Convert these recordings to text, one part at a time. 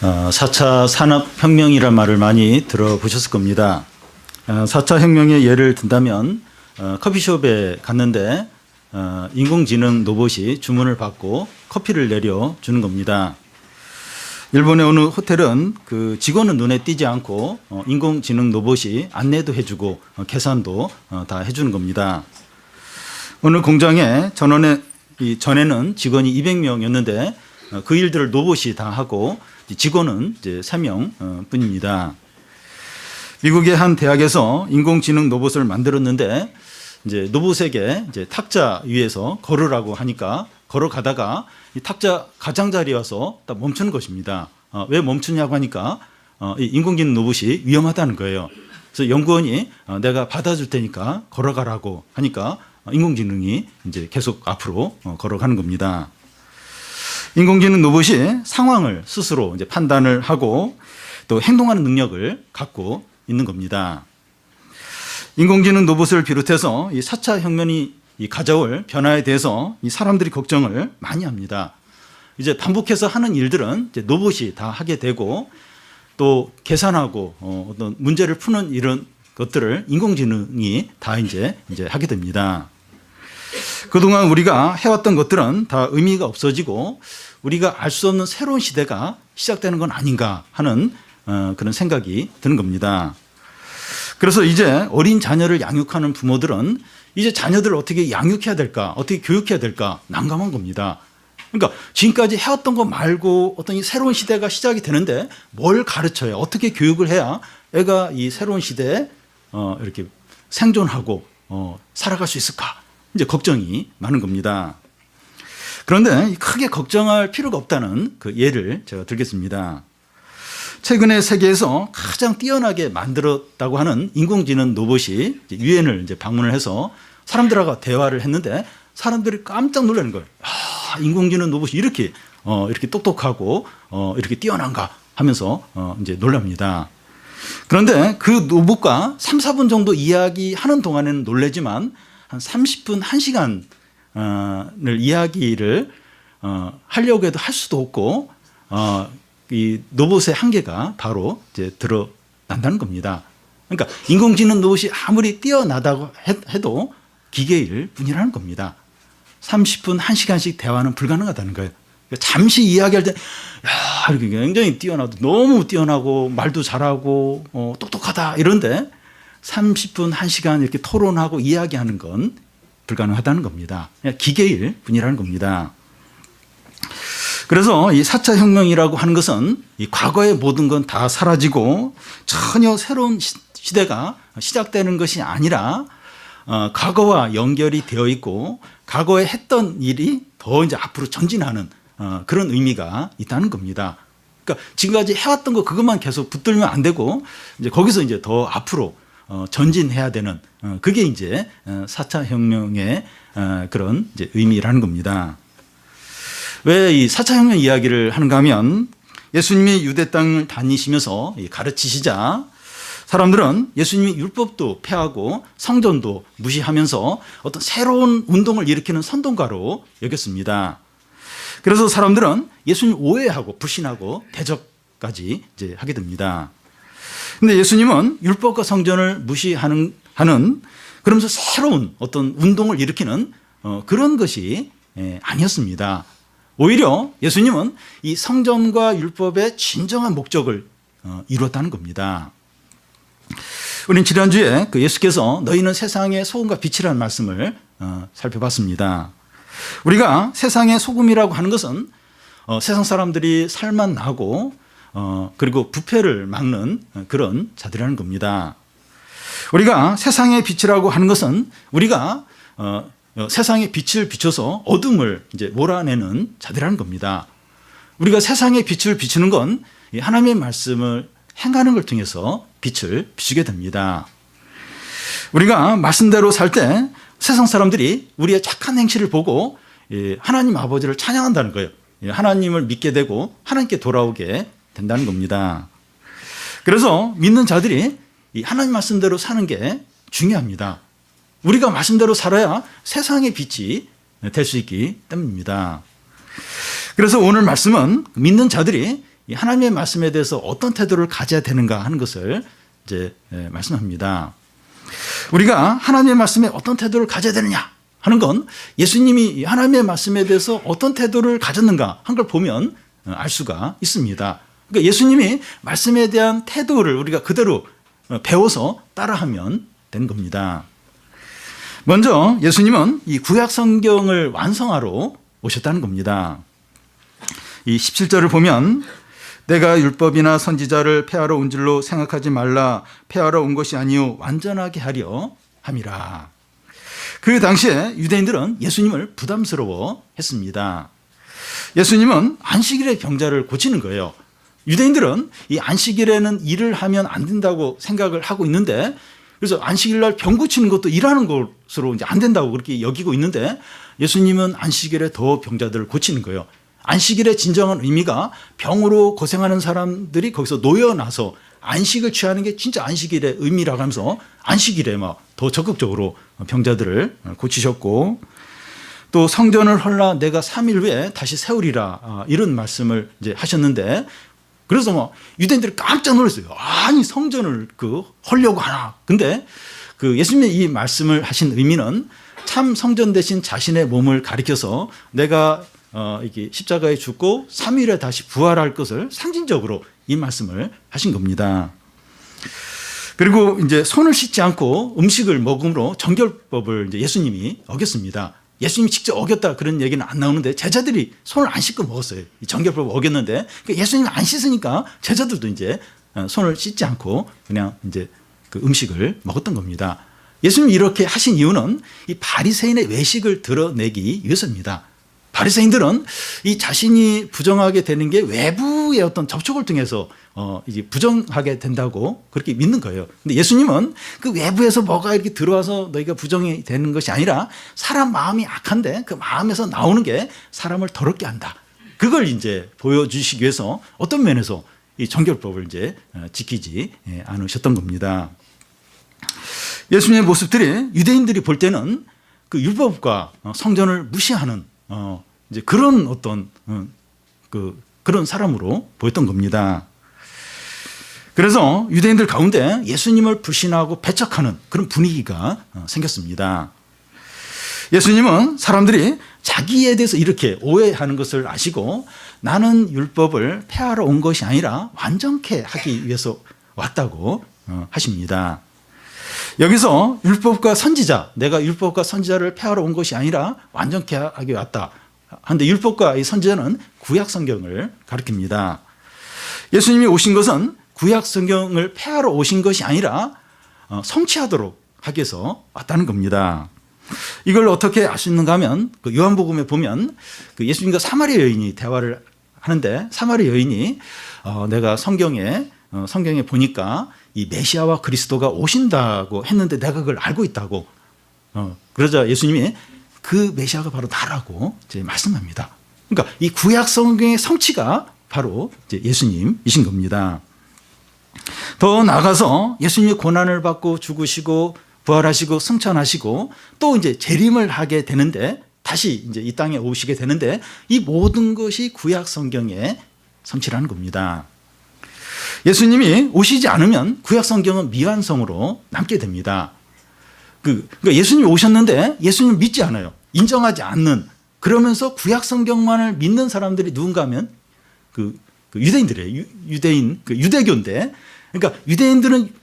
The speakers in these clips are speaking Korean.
4차 산업혁명이란 말을 많이 들어보셨을 겁니다. 4차 혁명의 예를 든다면 커피숍에 갔는데 인공지능 로봇이 주문을 받고 커피를 내려주는 겁니다. 일본의 어느 호텔은 그 직원은 눈에 띄지 않고 인공지능 로봇이 안내도 해주고 계산도 다 해주는 겁니다. 어느 공장에 전에는 직원이 200명이었는데 그 일들을 로봇이 다 하고 직원은 이제 3명 뿐입니다. 미국의 한 대학에서 인공지능 로봇을 만들었는데 이제 로봇에게 이제 탁자 위에서 걸으라고 하니까 걸어가다가 이 탁자 가장자리에 와서 딱 멈추는 것입니다. 왜 멈추냐고 하니까 이 인공지능 로봇이 위험하다는 거예요. 그래서 연구원이 내가 받아줄 테니까 걸어가라고 하니까 인공지능이 이제 계속 앞으로 걸어가는 겁니다. 인공지능 로봇이 상황을 스스로 이제 판단을 하고 또 행동하는 능력을 갖고 있는 겁니다. 인공지능 로봇을 비롯해서 이 4차 혁명이 가져올 변화에 대해서 이 사람들이 걱정을 많이 합니다. 이제 반복해서 하는 일들은 이제 로봇이 다 하게 되고 또 계산하고 어떤 문제를 푸는 이런 것들을 인공지능이 다 이제 하게 됩니다. 그동안 우리가 해왔던 것들은 다 의미가 없어지고 우리가 알 수 없는 새로운 시대가 시작되는 건 아닌가 하는 그런 생각이 드는 겁니다. 그래서 이제 어린 자녀를 양육하는 부모들은 이제 자녀들을 어떻게 양육해야 될까, 어떻게 교육해야 될까 난감한 겁니다. 그러니까 지금까지 해왔던 것 말고 어떤 이 새로운 시대가 시작이 되는데 뭘 가르쳐야, 어떻게 교육을 해야 애가 이 새로운 시대에 이렇게 생존하고 살아갈 수 있을까? 이제 걱정이 많은 겁니다. 그런데 크게 걱정할 필요가 없다는 그 예를 제가 들겠습니다. 최근에 세계에서 가장 뛰어나게 만들었다고 하는 인공지능 로봇이 유엔을 이제 방문을 해서 사람들하고 대화를 했는데 사람들이 깜짝 놀라는 거예요. 인공지능 로봇이 이렇게 똑똑하고 이렇게 뛰어난가 하면서 이제 놀랍니다. 그런데 그 로봇과 3, 4분 정도 이야기하는 동안에는 놀라지만 한 30분, 1시간을 이야기를 하려고 해도 할 수도 없고 이 로봇의 한계가 바로 이제 드러난다는 겁니다. 그러니까 인공지능 로봇이 아무리 뛰어나다고 해도 기계일 뿐이라는 겁니다. 30분, 1시간씩 대화는 불가능하다는 거예요. 잠시 이야기할 때, 야, 이렇게 굉장히 뛰어나도 너무 뛰어나고 말도 잘하고 똑똑하다 이런데 30분, 1시간 이렇게 토론하고 이야기하는 건 불가능하다는 겁니다. 그냥 기계일 뿐이라는 겁니다. 그래서 이 4차 혁명이라고 하는 것은 이 과거의 모든 건 다 사라지고 전혀 새로운 시대가 시작되는 것이 아니라 과거와 연결이 되어 있고 과거에 했던 일이 더 이제 앞으로 전진하는 그런 의미가 있다는 겁니다. 그러니까 지금까지 해왔던 거 그것만 계속 붙들면 안 되고 이제 거기서 이제 더 앞으로 전진해야 되는 그게 이제 4차 혁명의 그런 이제 의미라는 겁니다. 왜 이 4차 혁명 이야기를 하는가 하면 예수님이 유대 땅을 다니시면서 가르치시자 사람들은 예수님이 율법도 폐하고 성전도 무시하면서 어떤 새로운 운동을 일으키는 선동가로 여겼습니다. 그래서 사람들은 예수님 오해하고 불신하고 대적까지 이제 하게 됩니다. 근데 예수님은 율법과 성전을 무시하는 그러면서 새로운 어떤 운동을 일으키는 그런 것이 아니었습니다. 오히려 예수님은 이 성전과 율법의 진정한 목적을 이루었다는 겁니다. 우리는 지난주에 그 예수께서 너희는 세상의 소금과 빛이라는 말씀을 살펴봤습니다. 우리가 세상의 소금이라고 하는 것은 세상 사람들이 살만 나고 그리고 부패를 막는 그런 자들이라는 겁니다. 우리가 세상의 빛이라고 하는 것은 우리가 세상의 빛을 비춰서 어둠을 이제 몰아내는 자들이라는 겁니다. 우리가 세상의 빛을 비추는 건 하나님의 말씀을 행하는 걸 통해서 빛을 비추게 됩니다. 우리가 말씀대로 살 때 세상 사람들이 우리의 착한 행실을 보고 하나님 아버지를 찬양한다는 거예요. 하나님을 믿게 되고 하나님께 돌아오게 된다는 겁니다. 그래서 믿는 자들이 이 하나님 말씀대로 사는 게 중요합니다. 우리가 말씀대로 살아야 세상의 빛이 될 수 있기 때문입니다. 그래서 오늘 말씀은 믿는 자들이 이 하나님의 말씀에 대해서 어떤 태도를 가져야 되는가 하는 것을 이제 말씀합니다. 우리가 하나님의 말씀에 어떤 태도를 가져야 되느냐 하는 건 예수님이 하나님의 말씀에 대해서 어떤 태도를 가졌는가 한 걸 보면 알 수가 있습니다. 그러니까 예수님이 말씀에 대한 태도를 우리가 그대로 배워서 따라하면 되는 겁니다. 먼저 예수님은 이 구약 성경을 완성하러 오셨다는 겁니다. 이 17절을 보면 내가 율법이나 선지자를 폐하러 온 줄로 생각하지 말라. 폐하러 온 것이 아니요 완전하게 하려 함이라. 그 당시에 유대인들은 예수님을 부담스러워 했습니다. 예수님은 안식일의 병자를 고치는 거예요. 유대인들은 이 안식일에는 일을 하면 안 된다고 생각을 하고 있는데, 그래서 안식일 날 병 고치는 것도 일하는 것으로 이제 안 된다고 그렇게 여기고 있는데, 예수님은 안식일에 더 병자들을 고치는 거예요. 안식일의 진정한 의미가 병으로 고생하는 사람들이 거기서 놓여나서 안식을 취하는 게 진짜 안식일의 의미라고 하면서 안식일에 막 더 적극적으로 병자들을 고치셨고, 또 성전을 헐라 내가 3일 후에 다시 세우리라 이런 말씀을 이제 하셨는데, 그래서 뭐 유대인들이 깜짝 놀랐어요. 아니 성전을 헐려고 하나. 근데 예수님의 이 말씀을 하신 의미는 참 성전 대신 자신의 몸을 가리켜서 내가 이게 십자가에 죽고 3일에 다시 부활할 것을 상징적으로 이 말씀을 하신 겁니다. 그리고 이제 손을 씻지 않고 음식을 먹음으로 정결법을 이제 예수님이 어겼습니다. 예수님이 직접 어겼다 그런 얘기는 안 나오는데 제자들이 손을 안 씻고 먹었어요. 이 정결법을 어겼는데 예수님이 안 씻으니까 제자들도 이제 손을 씻지 않고 그냥 이제 그 음식을 먹었던 겁니다. 예수님이 이렇게 하신 이유는 이 바리새인의 외식을 드러내기 위해서입니다. 바리새인들은 이 자신이 부정하게 되는 게 외부의 어떤 접촉을 통해서 이제 부정하게 된다고 그렇게 믿는 거예요. 근데 예수님은 그 외부에서 뭐가 이렇게 들어와서 너희가 부정이 되는 것이 아니라 사람 마음이 악한데 그 마음에서 나오는 게 사람을 더럽게 한다. 그걸 이제 보여주시기 위해서 어떤 면에서 이 정결법을 이제 지키지 않으셨던 겁니다. 예수님의 모습들이 유대인들이 볼 때는 그 율법과 성전을 무시하는 이제 그런 어떤 그런 사람으로 보였던 겁니다. 그래서 유대인들 가운데 예수님을 불신하고 배척하는 그런 분위기가 생겼습니다. 예수님은 사람들이 자기에 대해서 이렇게 오해하는 것을 아시고 나는 율법을 폐하러 온 것이 아니라 완전케 하기 위해서 왔다고 하십니다. 여기서 율법과 선지자, 내가 율법과 선지자를 폐하러 온 것이 아니라 완전케 하기 왔다. 그런데 율법과 이 선지자는 구약 성경을 가리킵니다. 예수님이 오신 것은 구약 성경을 폐하러 오신 것이 아니라 성취하도록 하기 위해서 왔다는 겁니다. 이걸 어떻게 알 수 있는가 하면 요한복음에 보면 예수님과 사마리아 여인이 대화를 하는데 사마리아 여인이 내가 성경에 보니까 이 메시아와 그리스도가 오신다고 했는데 내가 그걸 알고 있다고. 그러자 예수님이 그 메시아가 바로 나라고 이제 말씀합니다. 그러니까 이 구약 성경의 성취가 바로 이제 예수님이신 겁니다. 더 나아가서 예수님이 고난을 받고 죽으시고 부활하시고 승천하시고 또 이제 재림을 하게 되는데 다시 이제 이 땅에 오시게 되는데 이 모든 것이 구약 성경의 성취라는 겁니다. 예수님이 오시지 않으면 구약 성경은 미완성으로 남게 됩니다. 그러니까 예수님이 오셨는데 예수님 믿지 않아요. 인정하지 않는, 그러면서 구약 성경만을 믿는 사람들이 누군가 하면 유대인들이에요. 유대교인데, 그러니까 유대인들은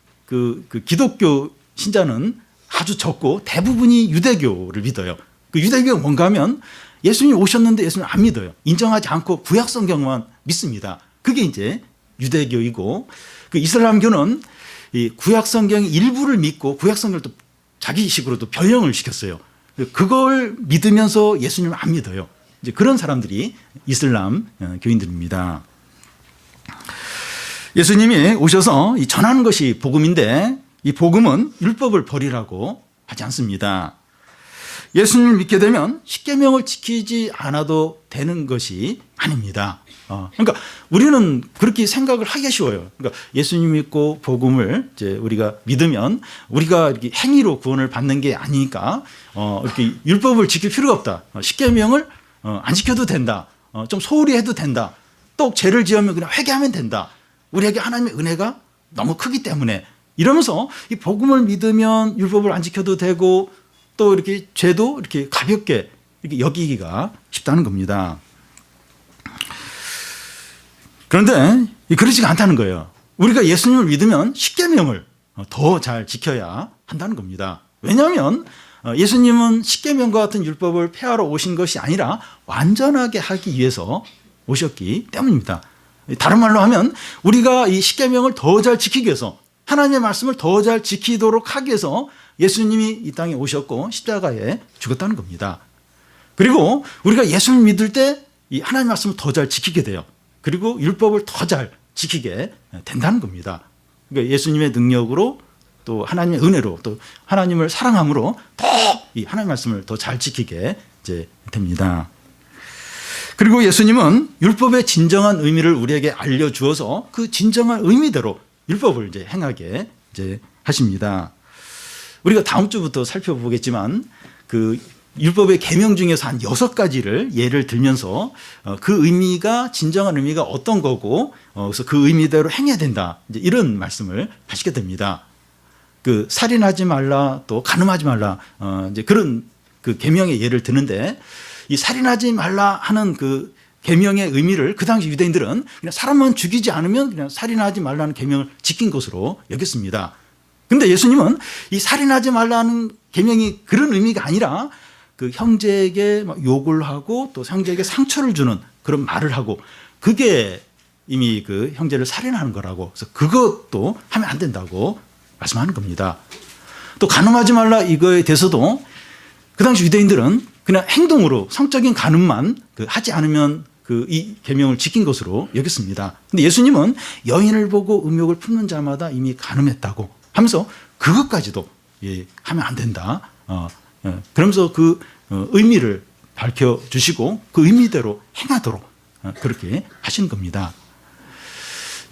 기독교 신자는 아주 적고 대부분이 유대교를 믿어요. 그 유대교가 뭔가 하면 예수님이 오셨는데 예수님 안 믿어요. 인정하지 않고 구약 성경만 믿습니다. 그게 이제 유대교이고, 그 이슬람교는 이 구약 성경의 일부를 믿고 구약 성경을 또 자기식으로 또 변형을 시켰어요. 그걸 믿으면서 예수님을 안 믿어요. 이제 그런 사람들이 이슬람 교인들입니다. 예수님이 오셔서 전하는 것이 복음인데 이 복음은 율법을 버리라고 하지 않습니다. 예수님을 믿게 되면 십계명을 지키지 않아도 되는 것이 아닙니다. 그러니까 우리는 그렇게 생각을 하기가 쉬워요. 그러니까 예수님 믿고 복음을 이제 우리가 믿으면 우리가 이렇게 행위로 구원을 받는 게 아니니까 이렇게 율법을 지킬 필요가 없다. 십계명을 안 지켜도 된다. 좀 소홀히 해도 된다. 또 죄를 지으면 그냥 회개하면 된다. 우리에게 하나님의 은혜가 너무 크기 때문에 이러면서 이 복음을 믿으면 율법을 안 지켜도 되고 또 이렇게 죄도 이렇게 가볍게 이렇게 여기기가 쉽다는 겁니다. 그런데 그렇지가 않다는 거예요. 우리가 예수님을 믿으면 십계명을 더 잘 지켜야 한다는 겁니다. 왜냐하면 예수님은 십계명과 같은 율법을 폐하러 오신 것이 아니라 완전하게 하기 위해서 오셨기 때문입니다. 다른 말로 하면 우리가 이 십계명을 더 잘 지키기 위해서 하나님의 말씀을 더 잘 지키도록 하기 위해서 예수님이 이 땅에 오셨고 십자가에 죽었다는 겁니다. 그리고 우리가 예수를 믿을 때 이 하나님의 말씀을 더 잘 지키게 돼요. 그리고 율법을 더 잘 지키게 된다는 겁니다. 그러니까 예수님의 능력으로 또 하나님의 은혜로 또 하나님을 사랑함으로 더 이 하나님의 말씀을 더 잘 지키게 이제 됩니다. 그리고 예수님은 율법의 진정한 의미를 우리에게 알려주어서 그 진정한 의미대로 율법을 이제 행하게 이제 하십니다. 우리가 다음 주부터 살펴보겠지만 그 율법의 계명 중에서 한 6가지를 예를 들면서 그 의미가 진정한 의미가 어떤 거고 그래서 그 의미대로 행해야 된다. 이제 이런 말씀을 하시게 됩니다. 그 살인하지 말라 또 간음하지 말라 이제 그런 그 계명의 예를 드는데 이 살인하지 말라 하는 그 계명의 의미를 그 당시 유대인들은 그냥 사람만 죽이지 않으면 그냥 살인하지 말라는 계명을 지킨 것으로 여겼습니다. 근데 예수님은 이 살인하지 말라는 계명이 그런 의미가 아니라 그 형제에게 막 욕을 하고 또 형제에게 상처를 주는 그런 말을 하고 그게 이미 그 형제를 살인하는 거라고 그래서 그것도 하면 안 된다고 말씀하는 겁니다. 또 간음하지 말라 이거에 대해서도 그 당시 유대인들은 그냥 행동으로 성적인 간음만 하지 않으면 이 계명을 지킨 것으로 여겼습니다. 근데 예수님은 여인을 보고 음욕을 품는 자마다 이미 간음했다고 하면서 그것까지도 하면 안 된다. 그러면서 그 의미를 밝혀주시고 그 의미대로 행하도록 그렇게 하시는 겁니다.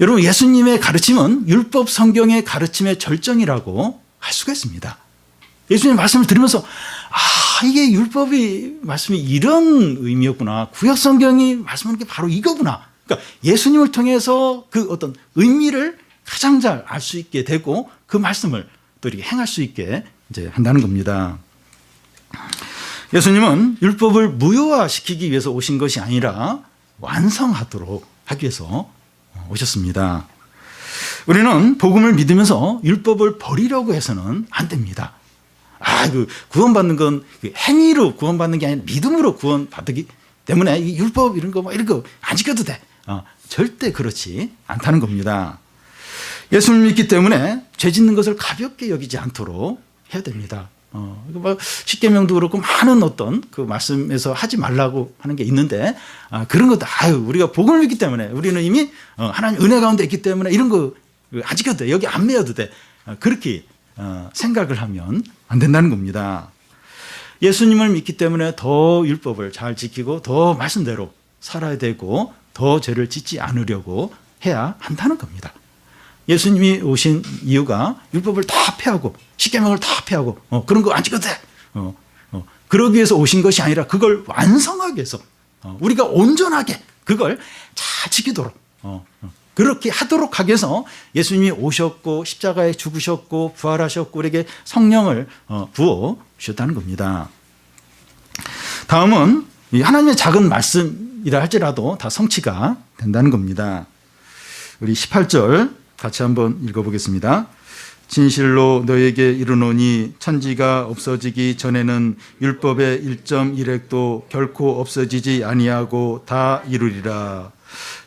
여러분 예수님의 가르침은 율법 성경의 가르침의 절정이라고 할 수가 있습니다. 예수님의 말씀을 들으면서 이게 율법의 말씀이 이런 의미였구나. 구약 성경이 말씀하는 게 바로 이거구나. 그러니까 예수님을 통해서 그 어떤 의미를 가장 잘 알 수 있게 되고 그 말씀을 또 이렇게 행할 수 있게 이제 한다는 겁니다. 예수님은 율법을 무효화시키기 위해서 오신 것이 아니라 완성하도록 하기 위해서 오셨습니다. 우리는 복음을 믿으면서 율법을 버리려고 해서는 안 됩니다. 구원받는 건 행위로 구원받는 게 아니라 믿음으로 구원받기 때문에 이 율법 이런 거 안 지켜도 돼. 절대 그렇지 않다는 겁니다. 예수를 믿기 때문에 죄 짓는 것을 가볍게 여기지 않도록 해야 됩니다. 십계명도 그렇고 많은 어떤 그 말씀에서 하지 말라고 하는 게 있는데 그런 것도 우리가 복음을 믿기 때문에 우리는 이미 하나님 은혜 가운데 있기 때문에 이런 거 안 지켜도 돼. 여기 안 매여도 돼. 그렇게 생각을 하면 안 된다는 겁니다. 예수님을 믿기 때문에 더 율법을 잘 지키고 더 말씀대로 살아야 되고 더 죄를 짓지 않으려고 해야 한다는 겁니다. 예수님이 오신 이유가 율법을 다 폐하고 십계명을 다 폐하고 그런 거 안 지켜도 돼. 그러기 위해서 오신 것이 아니라 그걸 완성하기 위해서 우리가 온전하게 그걸 잘 지키도록 그렇게 하도록 하기 위해서 예수님이 오셨고 십자가에 죽으셨고 부활하셨고 우리에게 성령을 부어 주셨다는 겁니다. 다음은 하나님의 작은 말씀이라 할지라도 다 성취가 된다는 겁니다. 우리 18절 같이 한번 읽어보겠습니다. 진실로 너에게 이르노니 천지가 없어지기 전에는 율법의 1.1획도 결코 없어지지 아니하고 다 이루리라.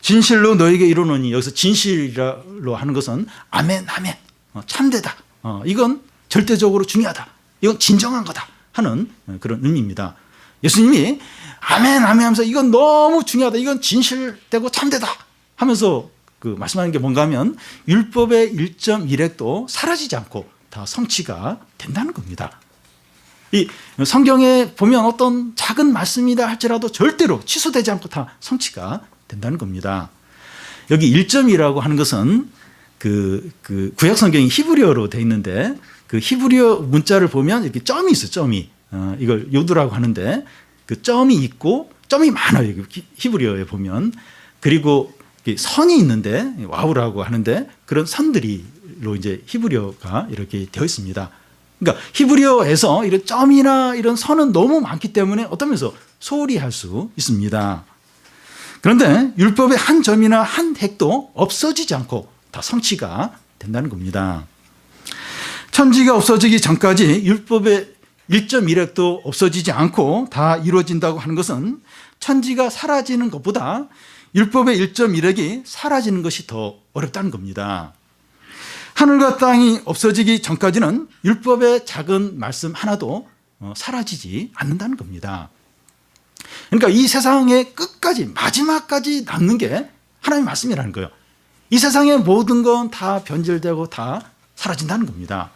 진실로 너에게 이르노니 여기서 진실이라고 하는 것은 아멘 아멘 참되다. 이건 절대적으로 중요하다. 이건 진정한 거다 하는 그런 의미입니다. 예수님이 아멘 아멘 하면서 이건 너무 중요하다. 이건 진실되고 참되다 하면서 말씀하는 게 뭔가 하면 율법의 1.1획도 사라지지 않고 다 성취가 된다는 겁니다. 이 성경에 보면 어떤 작은 말씀이다 할지라도 절대로 취소되지 않고 다 성취가 된다는 겁니다. 여기 1점이라고 하는 것은 그 구약 성경이 히브리어로 되어 있는데 그 히브리어 문자를 보면 이렇게 점이 있어요. 점이 이걸 요두라고 하는데 그 점이 있고 점이 많아요. 히브리어에 보면 그리고 선이 있는데 와우라고 하는데 그런 선들이로 이제 히브리어가 이렇게 되어 있습니다. 그러니까 히브리어에서 이런 점이나 이런 선은 너무 많기 때문에 어떤 면에서 소홀히 할 수 있습니다. 그런데 율법의 한 점이나 한 획도 없어지지 않고 다 성취가 된다는 겁니다. 천지가 없어지기 전까지 율법의 1.1획도 없어지지 않고 다 이루어진다고 하는 것은 천지가 사라지는 것보다 율법의 1.1획이 사라지는 것이 더 어렵다는 겁니다. 하늘과 땅이 없어지기 전까지는 율법의 작은 말씀 하나도 사라지지 않는다는 겁니다. 그러니까 이 세상의 끝까지 마지막까지 남는 게 하나님의 말씀이라는 거예요. 이 세상의 모든 건 다 변질되고 다 사라진다는 겁니다.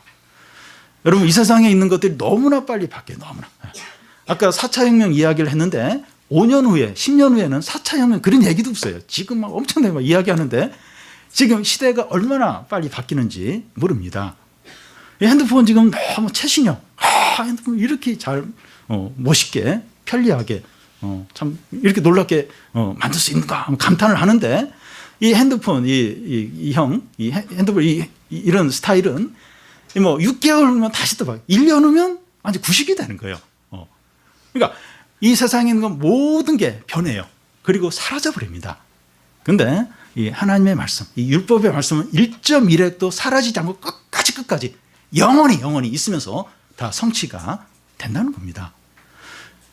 여러분, 이 세상에 있는 것들이 너무나 빨리 바뀌어요. 너무나. 아까 4차 혁명 이야기를 했는데 5년 후에 10년 후에는 4차 혁명 그런 얘기도 없어요. 지금 막 엄청나게 막 이야기하는데 지금 시대가 얼마나 빨리 바뀌는지 모릅니다. 핸드폰 지금 너무 최신형. 핸드폰 이렇게 잘 멋있게 편리하게 참 이렇게 놀랍게 만들 수 있는가 감탄을 하는데 이 핸드폰 이 핸드폰 이런 스타일은 뭐 6개월 후면 다시 또 1년 후면 완전 구식이 되는 거예요. 그러니까 이 세상에 있는 건 모든 게 변해요. 그리고 사라져 버립니다. 그런데 이 하나님의 말씀, 이 율법의 말씀은 1.1획도 사라지지 않고 끝까지 영원히 있으면서 다 성취가 된다는 겁니다.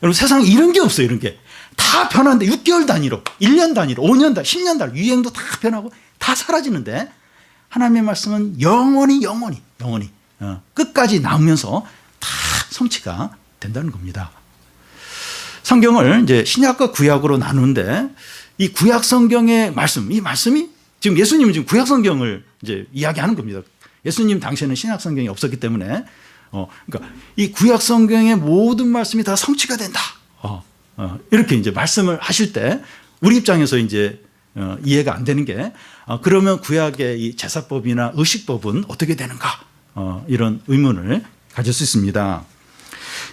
여러분, 세상에 이런 게 없어요. 이런 게 다 변하는데 6개월 단위로 1년 단위로 5년 단위로 10년 단위로 유행도 다 변하고 다 사라지는데 하나님의 말씀은 영원히 끝까지 남으면서 다 성취가 된다는 겁니다. 성경을 이제 신약과 구약으로 나누는데 이 구약 성경의 말씀, 이 말씀이 지금 예수님은 지금 구약 성경을 이제 이야기하는 겁니다. 예수님 당시에는 신약 성경이 없었기 때문에 그러니까 이 구약 성경의 모든 말씀이 다 성취가 된다. 이렇게 이제 말씀을 하실 때 우리 입장에서 이제 이해가 안 되는 게 그러면 구약의 이 제사법이나 의식법은 어떻게 되는가? 이런 의문을 가질 수 있습니다.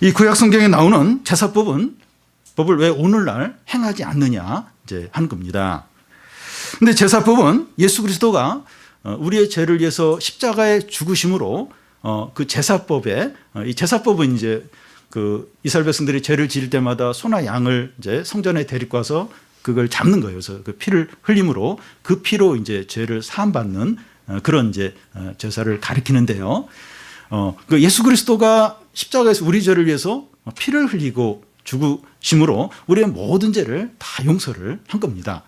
이 구약 성경에 나오는 제사법은 법을 왜 오늘날 행하지 않느냐 이제 하는 겁니다. 근데 제사법은 예수 그리스도가 우리의 죄를 위해서 십자가에 죽으심으로 그 제사법에 이 제사법은 이제 그 이스라엘 백성들이 죄를 지을 때마다 소나 양을 이제 성전에 데리고 와서 그걸 잡는 거예요. 그래서 그 피를 흘림으로 그 피로 이제 죄를 사함받는 그런 이제 제사를 가리키는데요. 그 예수 그리스도가 십자가에서 우리 죄를 위해서 피를 흘리고 죽으심으로 우리의 모든 죄를 다 용서를 한 겁니다.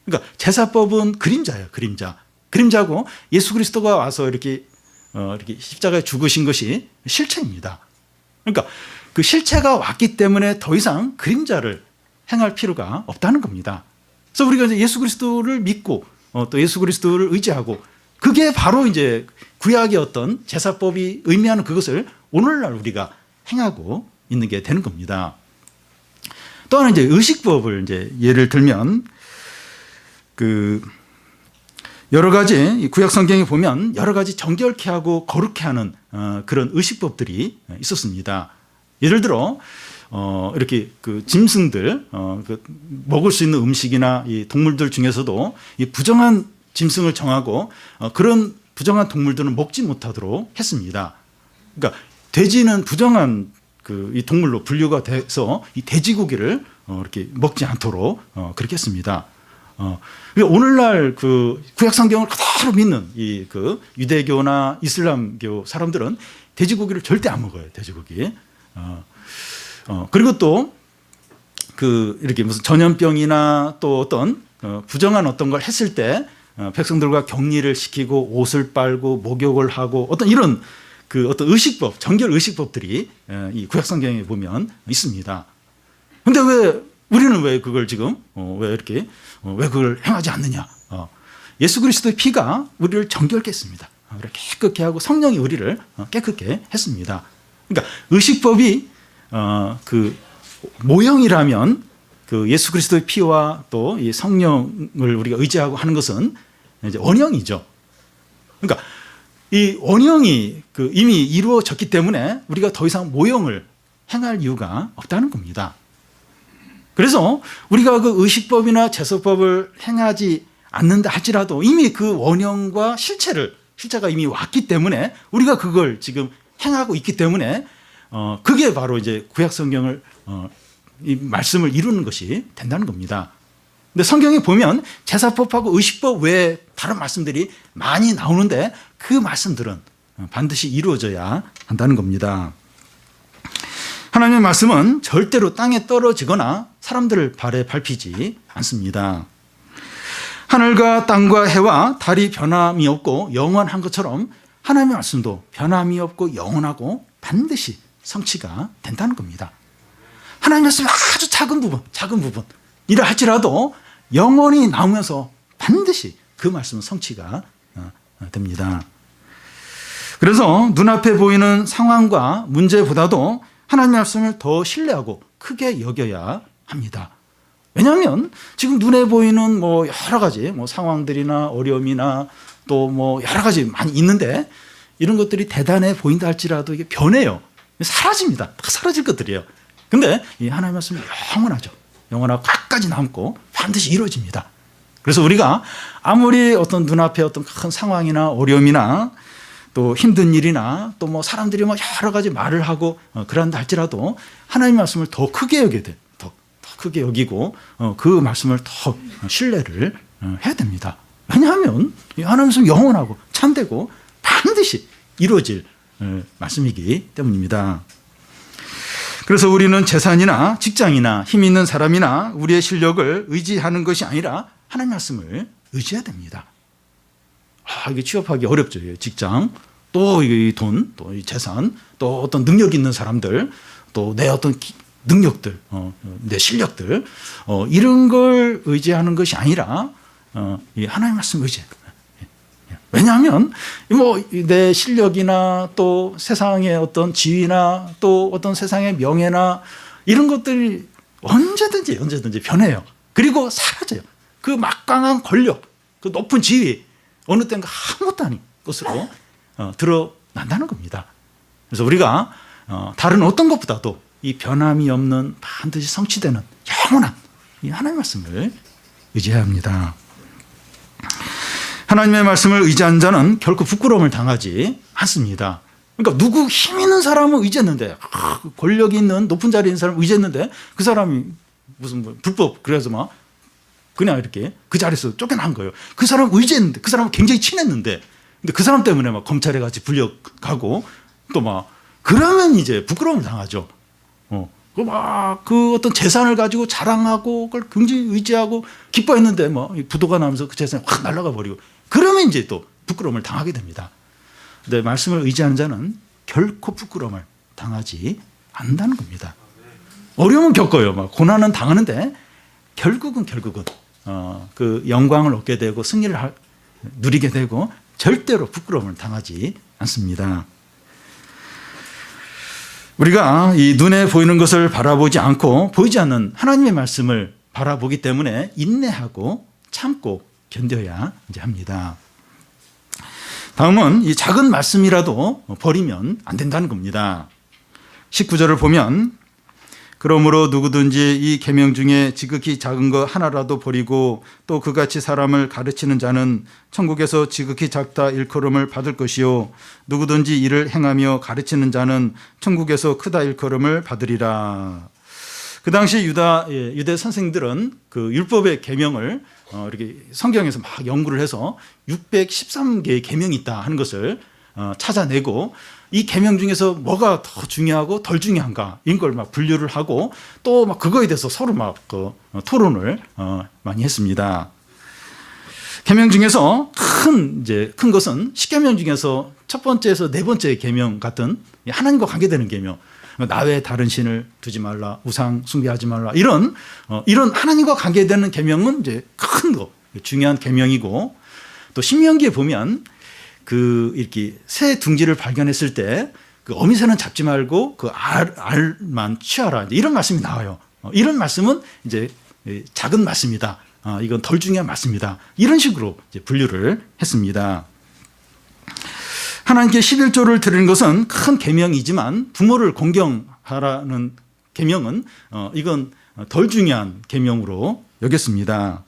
그러니까 제사법은 그림자예요. 그림자고 예수 그리스도가 와서 이렇게 십자가에 죽으신 것이 실체입니다. 그러니까 그 실체가 왔기 때문에 더 이상 그림자를 행할 필요가 없다는 겁니다. 그래서 우리가 이제 예수 그리스도를 믿고 또 예수 그리스도를 의지하고 그게 바로 이제 구약의 어떤 제사법이 의미하는 그것을 오늘날 우리가 행하고 있는 게 되는 겁니다. 또 하나 이제 의식법을 이제 예를 들면 그 여러 가지 구약 성경에 보면 여러 가지 정결케 하고 거룩케 하는 그런 의식법들이 있었습니다. 예를 들어 이렇게 그 짐승들 그 먹을 수 있는 음식이나 이 동물들 중에서도 이 부정한 짐승을 정하고 그런 부정한 동물들은 먹지 못하도록 했습니다. 그러니까 돼지는 부정한 그 이 동물로 분류가 돼서 이 돼지고기를 이렇게 먹지 않도록 그렇게 했습니다. 오늘날 그 구약 성경을 그대로 믿는 이 그 유대교나 이슬람교 사람들은 돼지고기를 절대 안 먹어요. 돼지고기. 그리고 또 그 이렇게 무슨 전염병이나 또 어떤 부정한 어떤 걸 했을 때 백성들과 격리를 시키고 옷을 빨고 목욕을 하고 어떤 이런 그 어떤 의식법, 정결 의식법들이 이 구약 성경에 보면 있습니다. 근데 왜 우리는 왜 그걸 지금 왜 이렇게 왜 그걸 행하지 않느냐? 예수 그리스도의 피가 우리를 정결케 했습니다. 우리를 깨끗게 하고 성령이 우리를 깨끗게 했습니다. 그러니까 의식법이 그 모형이라면 그 예수 그리스도의 피와 또 이 성령을 우리가 의지하고 하는 것은 이제 원형이죠. 그러니까 이 원형이 그 이미 이루어졌기 때문에 우리가 더 이상 모형을 행할 이유가 없다는 겁니다. 그래서 우리가 그 의식법이나 제사법을 행하지 않는다 할지라도 이미 그 원형과 실체가 이미 왔기 때문에 우리가 그걸 지금 행하고 있기 때문에 그게 바로 이제 구약 성경을 이 말씀을 이루는 것이 된다는 겁니다. 근데 성경에 보면 제사법하고 의식법 외에 다른 말씀들이 많이 나오는데 그 말씀들은 반드시 이루어져야 한다는 겁니다. 하나님의 말씀은 절대로 땅에 떨어지거나 사람들을 발에 밟히지 않습니다. 하늘과 땅과 해와 달이 변함이 없고 영원한 것처럼 하나님의 말씀도 변함이 없고 영원하고 반드시 성취가 된다는 겁니다. 하나님의 말씀이 아주 작은 부분이라 할지라도 영원히 나오면서 반드시 그 말씀은 성취가 됩니다. 그래서 눈앞에 보이는 상황과 문제보다도 하나님의 말씀을 더 신뢰하고 크게 여겨야 합니다. 왜냐하면 지금 눈에 보이는 뭐 여러 가지 뭐 상황들이나 어려움이나 또 뭐 여러 가지 많이 있는데 이런 것들이 대단해 보인다 할지라도 이게 변해요. 사라집니다. 다 사라질 것들이에요. 근데 이 하나님의 말씀은 영원하죠. 영원하고 끝까지 남고 반드시 이루어집니다. 그래서 우리가 아무리 어떤 눈앞에 어떤 큰 상황이나 어려움이나 또 힘든 일이나 또 뭐 사람들이 뭐 여러 가지 말을 하고 그런다 할지라도 하나님의 말씀을 더 크게 여겨야 돼. 더 크게 여기고 그 말씀을 더 신뢰를 해야 됩니다. 왜냐하면 하나님의 말씀은 영원하고 참되고 반드시 이루어질 말씀이기 때문입니다. 그래서 우리는 재산이나 직장이나 힘 있는 사람이나 우리의 실력을 의지하는 것이 아니라 하나님의 말씀을 의지해야 됩니다. 이게 취업하기 어렵죠. 직장, 또 이 돈, 또 이 재산, 또 어떤 능력 있는 사람들, 또 내 어떤 능력들, 내 실력들, 이런 걸 의지하는 것이 아니라 이 하나님의 말씀을 의지해야 됩니다. 왜냐하면 뭐 내 실력이나 또 세상의 어떤 지위나 또 어떤 세상의 명예나 이런 것들이 언제든지 변해요. 그리고 사라져요. 그 막강한 권력, 그 높은 지위 어느 때인가 아무것도 아닌 것으로 드러난다는 겁니다. 그래서 우리가 다른 어떤 것보다도 이 변함이 없는 반드시 성취되는 영원한 이 하나님의 말씀을 의지해야 합니다. 하나님의 말씀을 의지한 자는 결코 부끄러움을 당하지 않습니다. 그러니까 누구 힘 있는 사람을 의지했는데 권력이 있는 높은 자리에 있는 사람을 의지했는데 그 사람이 무슨 뭐 불법 그래서 막 그냥 이렇게 그 자리에서 쫓겨난 거예요. 그 사람 의지했는데 그 사람은 굉장히 친했는데 근데 그 사람 때문에 막 검찰에 같이 불려가고 또 막 그러면 이제 부끄러움을 당하죠. 그 어떤 재산을 가지고 자랑하고 그걸 굉장히 의지하고 기뻐했는데 뭐 부도가 나면서 그 재산이 확 날아가 버리고 그러면 이제 또 부끄러움을 당하게 됩니다. 근데 말씀을 의지하는 자는 결코 부끄러움을 당하지 않는다는 겁니다. 어려움은 겪어요. 막 고난은 당하는데 결국은 그 영광을 얻게 되고 승리를 누리게 되고 절대로 부끄러움을 당하지 않습니다. 우리가 이 눈에 보이는 것을 바라보지 않고 보이지 않는 하나님의 말씀을 바라보기 때문에 인내하고 참고 견뎌야 이제 합니다. 다음은 이 작은 말씀이라도 버리면 안 된다는 겁니다. 19절을 보면 그러므로 누구든지 이 계명 중에 지극히 작은 것 하나라도 버리고 또 그같이 사람을 가르치는 자는 천국에서 지극히 작다 일컬음을 받을 것이요 누구든지 이를 행하며 가르치는 자는 천국에서 크다 일컬음을 받으리라. 그 당시 유대 선생들은 그 율법의 계명을 이렇게 성경에서 막 연구를 해서 613개의 계명이 있다 하는 것을 찾아내고 이 계명 중에서 뭐가 더 중요하고 덜 중요한가 이런 걸 막 분류를 하고 또 막 그거에 대해서 서로 막 토론을 많이 했습니다. 계명 중에서 큰 것은 십계명 중에서 첫 번째에서 네 번째 계명 같은 하나님과 관계되는 계명, 나 외에 다른 신을 두지 말라, 우상 숭배하지 말라 이런 하나님과 관계되는 계명은 이제 큰 거 중요한 계명이고 또 신명기에 보면 그 이렇게 새 둥지를 발견했을 때 그 어미새는 잡지 말고 그 알만 취하라 이런 말씀이 나와요. 이런 말씀은 이제 작은 말씀이다. 이건 덜 중요한 말씀이다. 이런 식으로 이제 분류를 했습니다. 하나님께 11조를 드리는 것은 큰 계명이지만 부모를 공경하라는 계명은 이건 덜 중요한 계명으로 여겼습니다.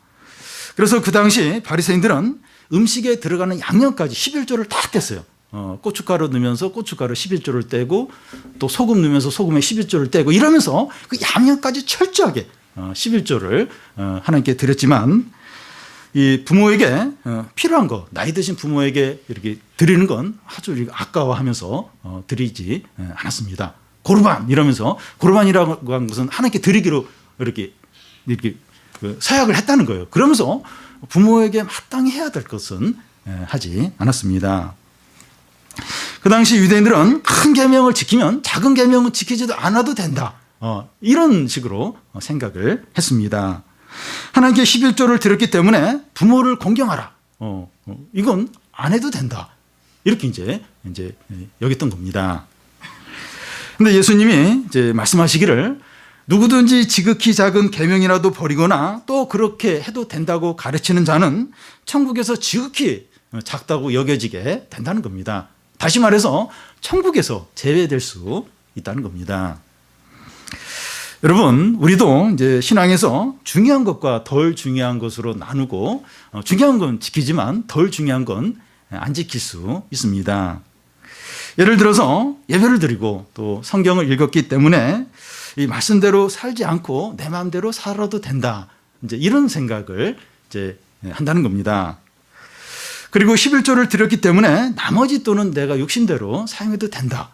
그래서 그 당시 바리새인들은 음식에 들어가는 양념까지 11조를 다 뗐어요. 고춧가루 넣으면서 고춧가루 11조를 떼고 또 소금 넣으면서 소금에 11조를 떼고 이러면서 그 양념까지 철저하게 11조를 하나님께 드렸지만 이 부모에게 필요한 거 나이 드신 부모에게 이렇게 드리는 건 아주 아까워하면서 드리지 않았습니다. 고르반 이러면서 고르반이라고 한 것은 하나님께 드리기로 이렇게 서약을 했다는 거예요. 그러면서 부모에게 마땅히 해야 될 것은 하지 않았습니다. 그 당시 유대인들은 큰 계명을 지키면 작은 계명은 지키지도 않아도 된다. 이런 식으로 생각을 했습니다. 하나님께 11조를 드렸기 때문에 부모를 공경하라. 이건 안 해도 된다. 이렇게 이제 여겼던 겁니다. 근데 예수님이 이제 말씀하시기를 누구든지 지극히 작은 계명이라도 버리거나 또 그렇게 해도 된다고 가르치는 자는 천국에서 지극히 작다고 여겨지게 된다는 겁니다. 다시 말해서 천국에서 제외될 수 있다는 겁니다. 여러분, 우리도 이제 신앙에서 중요한 것과 덜 중요한 것으로 나누고 중요한 건 지키지만 덜 중요한 건 안 지킬 수 있습니다. 예를 들어서 예배를 드리고 또 성경을 읽었기 때문에 이 말씀대로 살지 않고 내 마음대로 살아도 된다. 이제 이런 생각을 이제 한다는 겁니다. 그리고 11조를 드렸기 때문에 나머지 돈은 내가 욕심대로 사용해도 된다.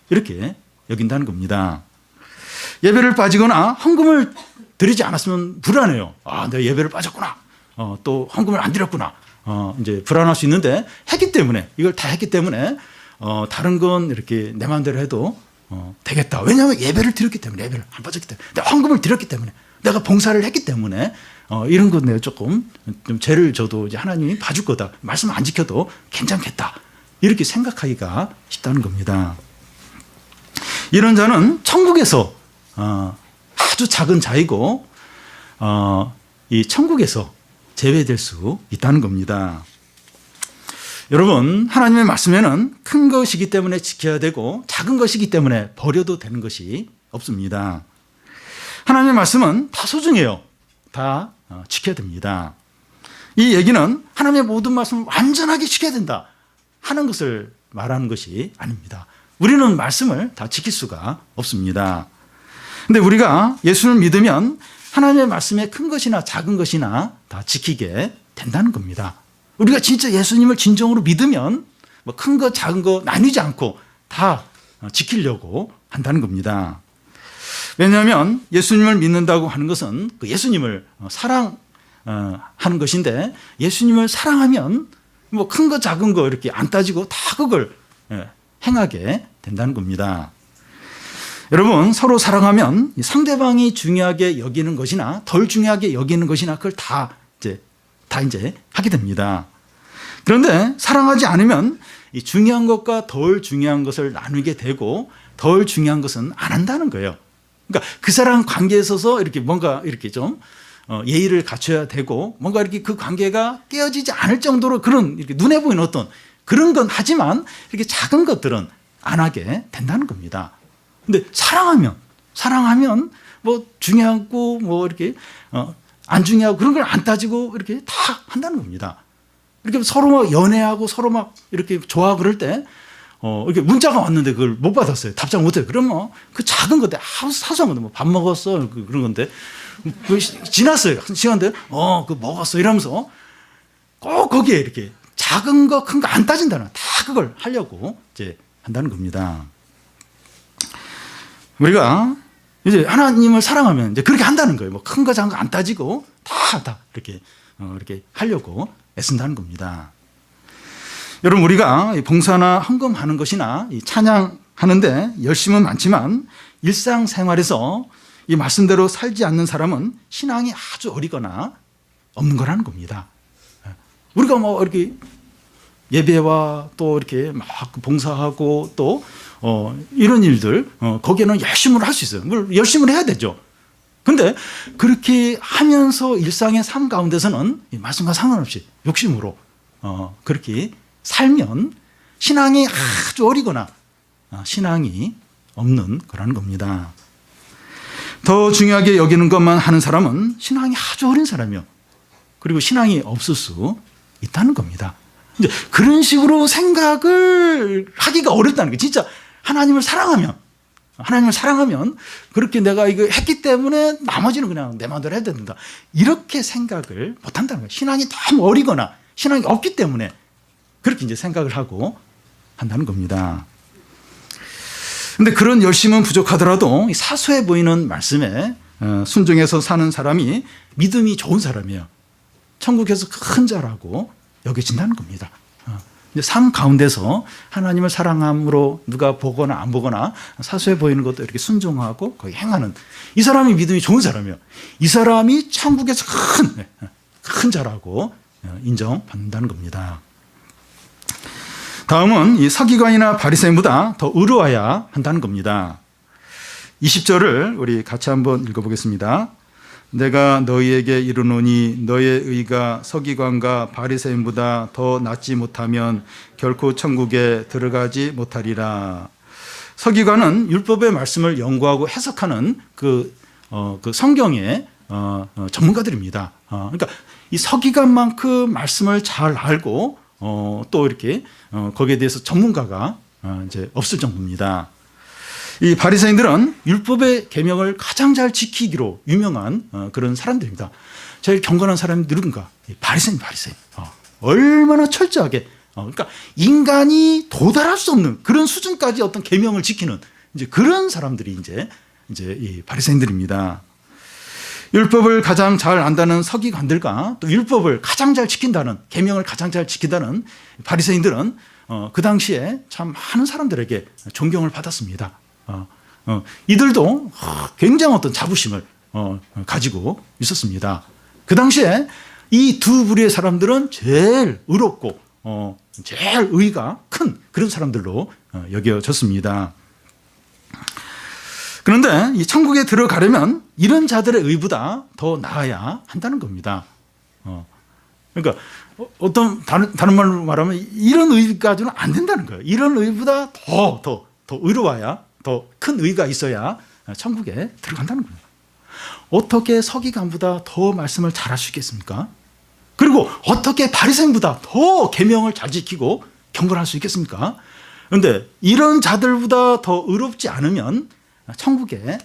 이렇게 여긴다는 겁니다. 예배를 빠지거나 헌금을 드리지 않았으면 불안해요. 내가 예배를 빠졌구나. 또 헌금을 안 드렸구나. 이제 불안할 수 있는데 했기 때문에 이걸 다 했기 때문에 다른 건 이렇게 내 마음대로 해도 되겠다. 왜냐하면 예배를 드렸기 때문에 예배를 안 빠졌기 때문에 내가 헌금을 드렸기 때문에 내가 봉사를 했기 때문에 이런 건 내가 조금 좀 죄를 져도 이제 하나님이 봐줄 거다. 말씀 안 지켜도 괜찮겠다. 이렇게 생각하기가 쉽다는 겁니다. 이런 자는 천국에서 아주 작은 자이고 이 천국에서 제외될 수 있다는 겁니다. 여러분, 하나님의 말씀에는 큰 것이기 때문에 지켜야 되고 작은 것이기 때문에 버려도 되는 것이 없습니다. 하나님의 말씀은 다 소중해요. 다 지켜야 됩니다. 이 얘기는 하나님의 모든 말씀을 완전하게 지켜야 된다 하는 것을 말하는 것이 아닙니다. 우리는 말씀을 다 지킬 수가 없습니다. 근데 우리가 예수를 믿으면 하나님의 말씀에 큰 것이나 작은 것이나 다 지키게 된다는 겁니다. 우리가 진짜 예수님을 진정으로 믿으면 뭐 큰 거 작은 거 나뉘지 않고 다 지키려고 한다는 겁니다. 왜냐하면 예수님을 믿는다고 하는 것은 그 예수님을 사랑하는 것인데 예수님을 사랑하면 뭐 큰 거 작은 거 이렇게 안 따지고 다 그걸 행하게 된다는 겁니다. 여러분, 서로 사랑하면 상대방이 중요하게 여기는 것이나 덜 중요하게 여기는 것이나 그걸 다 이제 하게 됩니다. 그런데 사랑하지 않으면 이 중요한 것과 덜 중요한 것을 나누게 되고 덜 중요한 것은 안 한다는 거예요. 그러니까 그 사람 관계에 있어서 이렇게 뭔가 이렇게 좀 예의를 갖춰야 되고 뭔가 이렇게 그 관계가 깨어지지 않을 정도로 그런 이렇게 눈에 보이는 어떤 그런 건 하지만 이렇게 작은 것들은 안 하게 된다는 겁니다. 근데 사랑하면 뭐 중요하고 뭐 이렇게 안 중요하고 그런 걸 안 따지고 이렇게 다 한다는 겁니다. 이렇게 서로 막 연애하고 서로 막 이렇게 좋아하고 그럴 때 이렇게 문자가 왔는데 그걸 못 받았어요. 답장 못 해요. 그러면 그 작은 건데 아주 사소한 건데 뭐 밥 먹었어 그런 건데 지났어요. 시간들 그 먹었어 이러면서 꼭 거기에 이렇게 작은 거 큰 거 안 따진다는 다 그걸 하려고 이제 한다는 겁니다. 우리가 이제 하나님을 사랑하면 이제 그렇게 한다는 거예요. 뭐 큰 거 작은 거 안 따지고 다 이렇게 하려고 애쓴다는 겁니다. 여러분, 우리가 봉사나 헌금하는 것이나 찬양하는데 열심은 많지만 일상생활에서 이 말씀대로 살지 않는 사람은 신앙이 아주 어리거나 없는 거라는 겁니다. 우리가 뭐 이렇게 예배와 또 이렇게 막 봉사하고 또 이런 일들 거기에는 열심으로 할 수 있어요. 뭘 열심을 해야 되죠. 근데 그렇게 하면서 일상의 삶 가운데서는 이 말씀과 상관없이 욕심으로 그렇게 살면 신앙이 아주 어리거나 신앙이 없는 거라는 겁니다. 더 중요하게 여기는 것만 하는 사람은 신앙이 아주 어린 사람이요. 그리고 신앙이 없을 수 있다는 겁니다. 이제 그런 식으로 생각을 하기가 어렵다는 거예요. 진짜 하나님을 사랑하면 그렇게 내가 이거 했기 때문에 나머지는 그냥 내 마음대로 해야 된다. 이렇게 생각을 못 한다는 거예요. 신앙이 너무 어리거나 신앙이 없기 때문에 그렇게 이제 생각을 하고 한다는 겁니다. 근데 그런 열심은 부족하더라도 사소해 보이는 말씀에 순종해서 사는 사람이 믿음이 좋은 사람이에요. 천국에서 큰 자라고 여겨진다는 겁니다. 삶 가운데서 하나님을 사랑함으로 누가 보거나 안 보거나 사소해 보이는 것도 이렇게 순종하고 거기 행하는 이 사람이 믿음이 좋은 사람이에요. 이 사람이 천국에서 큰 자라고 인정받는다는 겁니다. 다음은 이 서기관이나 바리새인보다 더 의로워야 한다는 겁니다. 20절을 우리 같이 한번 읽어보겠습니다. 내가 너희에게 이르노니 너의 의가 서기관과 바리새인보다 더 낫지 못하면 결코 천국에 들어가지 못하리라. 서기관은 율법의 말씀을 연구하고 해석하는 그 성경의 전문가들입니다. 그러니까 이 서기관만큼 말씀을 잘 알고 또 이렇게 거기에 대해서 전문가가 이제 없을 정도입니다. 이 바리새인들은 율법의 계명을 가장 잘 지키기로 유명한 그런 사람들입니다. 제일 경건한 사람이 누군가? 바리새인. 얼마나 철저하게 그러니까 인간이 도달할 수 없는 그런 수준까지 어떤 계명을 지키는 이제 그런 사람들이 이제 이 바리새인들입니다. 율법을 가장 잘 안다는 서기관들과 또 율법을 가장 잘 지킨다는 계명을 가장 잘 지킨다는 바리새인들은 그 당시에 참 많은 사람들에게 존경을 받았습니다. 이들도 굉장한 어떤 자부심을 가지고 있었습니다. 그 당시에 이 두 부류의 사람들은 제일 의롭고 제일 의가 큰 그런 사람들로 여겨졌습니다. 그런데 이 천국에 들어가려면 이런 자들의 의보다 더 나아야 한다는 겁니다. 그러니까 어떤 다른 말로 말하면 이런 의까지는 안 된다는 거예요. 이런 의보다 더 의로워야 더 큰 의가 있어야 천국에 들어간다는 거예요. 어떻게 서기관보다 더 말씀을 잘할 수 있겠습니까? 그리고 어떻게 바리새인보다 더 계명을 잘 지키고 경건할 수 있겠습니까? 그런데 이런 자들보다 더 의롭지 않으면 천국에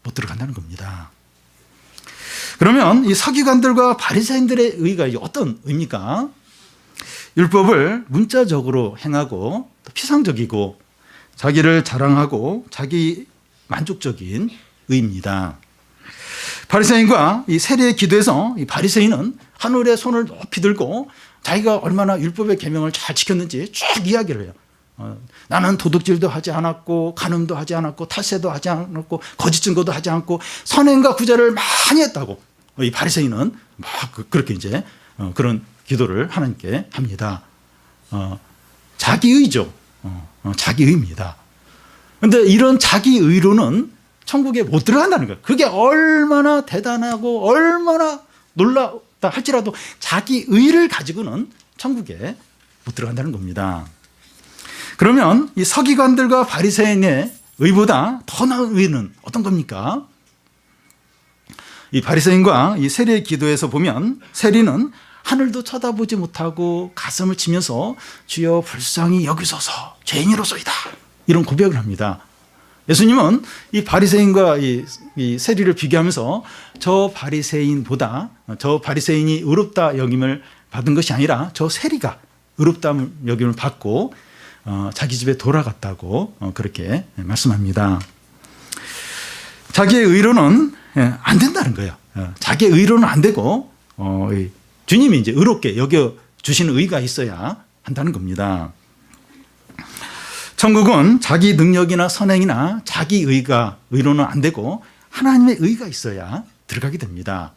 못 들어간다는 겁니다. 그러면 이 서기관들과 바리새인들의 의가 어떤 의입니까? 율법을 문자적으로 행하고 또 피상적이고 자기를 자랑하고 자기 만족적인 의입니다. 바리새인과 이 세리의 기도에서 이 바리새인은 하늘에 손을 높이 들고 자기가 얼마나 율법의 계명을 잘 지켰는지 쭉 이야기를 해요. 나는 도둑질도 하지 않았고 간음도 하지 않았고 탈세도 하지 않았고 거짓 증거도 하지 않고 선행과 구제를 많이 했다고 이 바리새인은 막 그렇게 이제 그런 기도를 하나님께 합니다. 자기의죠. 자기의입니다. 그런데 이런 자기의로는 천국에 못 들어간다는 거예요. 그게 얼마나 대단하고 얼마나 놀랍다 할지라도 자기의를 가지고는 천국에 못 들어간다는 겁니다. 그러면 이 서기관들과 바리새인의 의보다 더 나은 의는 어떤 겁니까? 이 바리새인과 이 세리의 기도에서 보면 세리는 하늘도 쳐다보지 못하고 가슴을 치면서 주여 불쌍히 여기소서 죄인으로소이다 이런 고백을 합니다. 예수님은 이 바리새인과 이 세리를 비교하면서 저 바리새인이 의롭다 여김을 받은 것이 아니라 저 세리가 의롭다 여김을 받고 자기 집에 돌아갔다고 그렇게 말씀합니다. 자기의 의로는 안 된다는 거예요. 자기의 의로는 안 되고 주님이 이제 의롭게 여겨 주시는 의가 있어야 한다는 겁니다. 천국은 자기 능력이나 선행이나 자기 의로는 안 되고 하나님의 의가 있어야 들어가게 됩니다.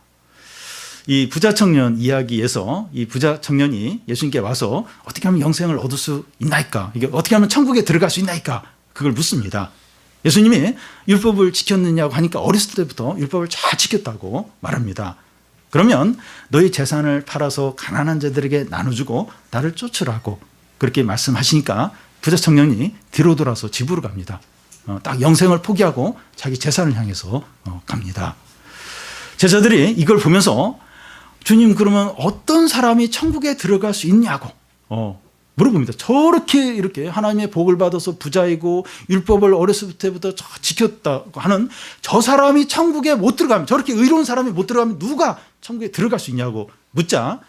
이 부자 청년 이야기에서 이 부자 청년이 예수님께 와서 어떻게 하면 영생을 얻을 수 있나이까? 이게 어떻게 하면 천국에 들어갈 수 있나이까? 그걸 묻습니다. 예수님이 율법을 지켰느냐고 하니까 어렸을 때부터 율법을 잘 지켰다고 말합니다. 그러면 너희 재산을 팔아서 가난한 자들에게 나눠주고 나를 쫓으라고 그렇게 말씀하시니까 부자 청년이 뒤로 돌아서 집으로 갑니다. 딱 영생을 포기하고 자기 재산을 향해서 갑니다. 제자들이 이걸 보면서 주님, 그러면 어떤 사람이 천국에 들어갈 수 있냐고 물어봅니다. 저렇게 이렇게 하나님의 복을 받아서 부자이고 율법을 어렸을 때부터 지켰다고 하는 저 사람이 천국에 못 들어가면, 저렇게 의로운 사람이 못 들어가면 누가 천국에 들어갈 수 있냐고 묻자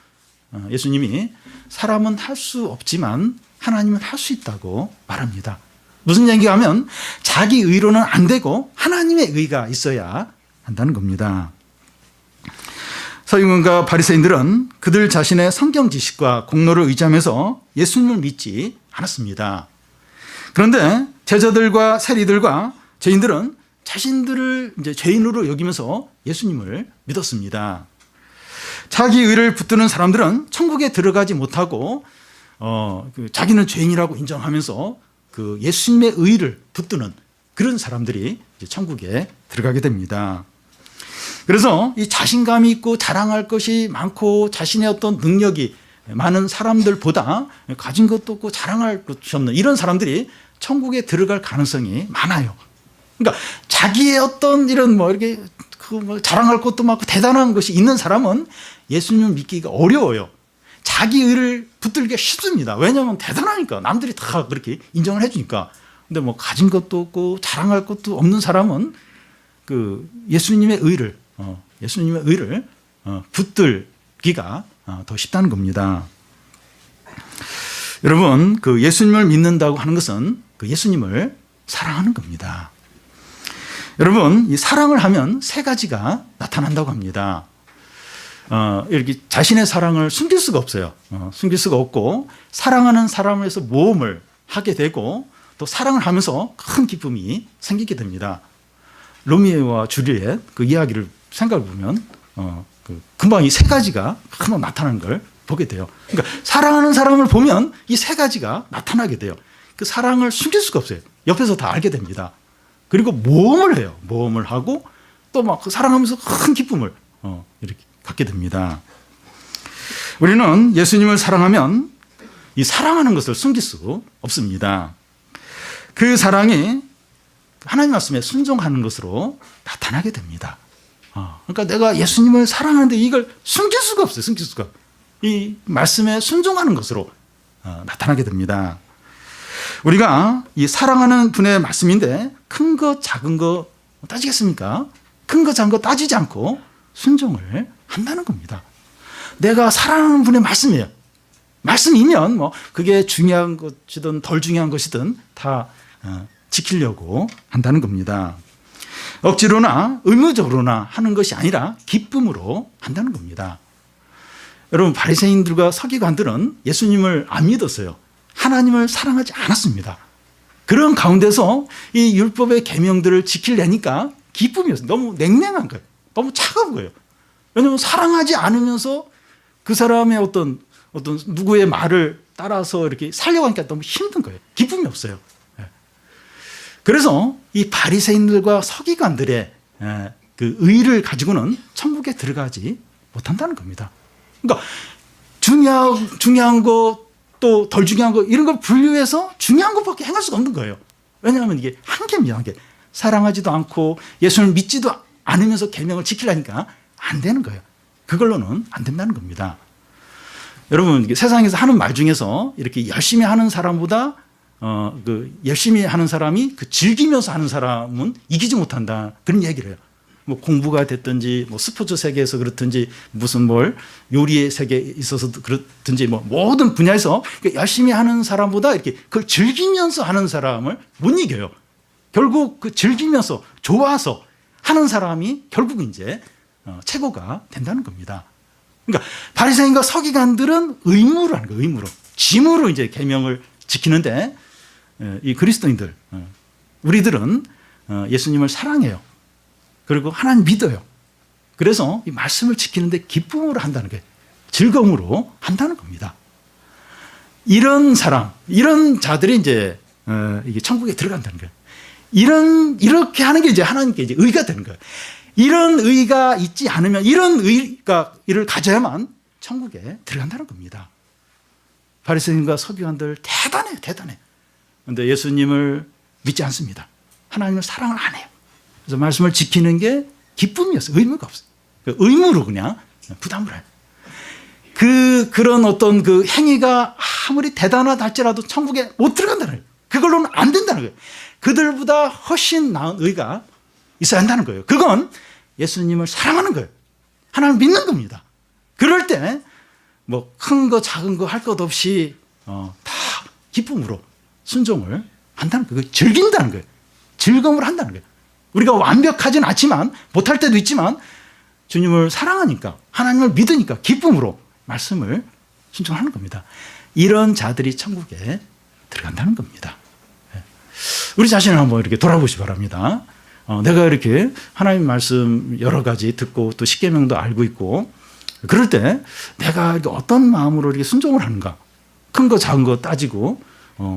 예수님이 사람은 할 수 없지만 하나님은 할 수 있다고 말합니다. 무슨 얘기가 하면 자기 의로는 안 되고 하나님의 의가 있어야 한다는 겁니다. 서기관과 바리새인들은 그들 자신의 성경 지식과 공로를 의지하면서 예수님을 믿지 않았습니다. 그런데 제자들과 세리들과 죄인들은 자신들을 이제 죄인으로 여기면서 예수님을 믿었습니다. 자기 의를 붙드는 사람들은 천국에 들어가지 못하고 자기는 죄인이라고 인정하면서 그 예수님의 의를 붙드는 그런 사람들이 이제 천국에 들어가게 됩니다. 그래서 이 자신감이 있고 자랑할 것이 많고 자신의 어떤 능력이 많은 사람들보다 가진 것도 없고 자랑할 것이 없는 이런 사람들이 천국에 들어갈 가능성이 많아요. 그러니까 자기의 어떤 이런 이렇게 자랑할 것도 많고 대단한 것이 있는 사람은 예수님을 믿기가 어려워요. 자기 의를 붙들기가 쉽습니다. 왜냐하면 대단하니까, 남들이 다 그렇게 인정을 해주니까. 근데 가진 것도 없고 자랑할 것도 없는 사람은 그 예수님의 의를 붙들기가 더 쉽다는 겁니다. 여러분, 그 예수님을 믿는다고 하는 것은 그 예수님을 사랑하는 겁니다. 여러분, 이 사랑을 하면 세 가지가 나타난다고 합니다. 이렇게 자신의 사랑을 숨길 수가 없어요. 숨길 수가 없고, 사랑하는 사람을 위해서 모험을 하게 되고, 또 사랑을 하면서 큰 기쁨이 생기게 됩니다. 로미오와 줄리엣 그 이야기를 생각해 보면 금방 이 세 가지가 한번 나타나는 걸 보게 돼요. 그러니까 사랑하는 사람을 보면 이 세 가지가 나타나게 돼요. 그 사랑을 숨길 수가 없어요. 옆에서 다 알게 됩니다. 그리고 모험을 해요. 모험을 하고 또 그 사랑하면서 큰 기쁨을 이렇게 갖게 됩니다. 우리는 예수님을 사랑하면 이 사랑하는 것을 숨길 수 없습니다. 그 사랑이 하나님 말씀에 순종하는 것으로 나타나게 됩니다. 그러니까 내가 예수님을 사랑하는데 이걸 숨길 수가 없어요. 숨길 수가. 이 말씀에 순종하는 것으로 나타나게 됩니다. 우리가 이 사랑하는 분의 말씀인데 큰 거 작은 거 따지겠습니까? 큰 거 작은 거 따지지 않고 순종을 한다는 겁니다. 내가 사랑하는 분의 말씀이에요. 말씀이면 그게 중요한 것이든 덜 중요한 것이든 다 지키려고 한다는 겁니다. 억지로나 의무적으로나 하는 것이 아니라 기쁨으로 한다는 겁니다. 여러분, 바리새인들과 서기관들은 예수님을 안 믿었어요. 하나님을 사랑하지 않았습니다. 그런 가운데서 이 율법의 계명들을 지키려니까 기쁨이었어요. 너무 냉랭한 거예요. 너무 차가운 거예요. 왜냐하면 사랑하지 않으면서 그 사람의 어떤 누구의 말을 따라서 이렇게 살려고 하니까 너무 힘든 거예요. 기쁨이 없어요. 그래서 이 바리새인들과 서기관들의 그 의를 가지고는 천국에 들어가지 못한다는 겁니다. 그러니까 중요한 거 또 덜 중요한 거 이런 걸 분류해서 중요한 것밖에 행할 수가 없는 거예요. 왜냐하면 이게 한계입니다. 한계. 사랑하지도 않고 예수를 믿지도 않으면서 계명을 지키려니까 안 되는 거예요. 그걸로는 안 된다는 겁니다. 여러분, 세상에서 하는 말 중에서 이렇게 열심히 하는 사람보다 열심히 하는 사람이 즐기면서 하는 사람은 이기지 못한다. 그런 얘기를 해요. 공부가 됐든지 스포츠 세계에서 그렇든지 무슨 요리의 세계에 있어서 그렇든지 모든 분야에서 열심히 하는 사람보다 이렇게 그걸 즐기면서 하는 사람을 못 이겨요. 결국 즐기면서 좋아서 하는 사람이 결국 이제 최고가 된다는 겁니다. 그러니까 바리새인과 서기관들은 의무로 하는 거예요. 의무로. 짐으로 이제 계명을 지키는데 이 그리스도인들, 우리들은 예수님을 사랑해요. 그리고 하나님 믿어요. 그래서 이 말씀을 지키는데 기쁨으로 한다는 거예요. 즐거움으로 한다는 겁니다. 이런 사람, 이런 자들이 이제 이게 천국에 들어간다는 거예요. 이렇게 하는 게 이제 하나님께 이제 의가 되는 거예요. 이런 의가 있지 않으면 이런 의를 가져야만 천국에 들어간다는 겁니다. 바리새인과 서기관들 대단해요. 그런데 예수님을 믿지 않습니다. 하나님을 사랑을 안 해요. 그래서 말씀을 지키는 게 기쁨이었어요. 의무가 없어요. 의무로 그냥 부담을 해요. 그런 어떤 그 행위가 아무리 대단하다 할지라도 천국에 못 들어간다는 거예요. 그걸로는 안 된다는 거예요. 그들보다 훨씬 나은 의가 있어야 한다는 거예요. 그건 예수님을 사랑하는 거예요. 하나님을 믿는 겁니다. 그럴 때 뭐 큰 거 작은 거 할 것 없이 다 기쁨으로 순종을 한다는 거예요. 즐긴다는 거예요. 즐거움을 한다는 거예요. 우리가 완벽하진 않지만 못할 때도 있지만 주님을 사랑하니까 하나님을 믿으니까 기쁨으로 말씀을 순종하는 겁니다. 이런 자들이 천국에 들어간다는 겁니다. 우리 자신을 한번 이렇게 돌아보시 바랍니다. 내가 이렇게 하나님 말씀 여러 가지 듣고 또 십계명도 알고 있고 그럴 때 내가 어떤 마음으로 이렇게 순종을 하는가? 큰 거 작은 거 따지고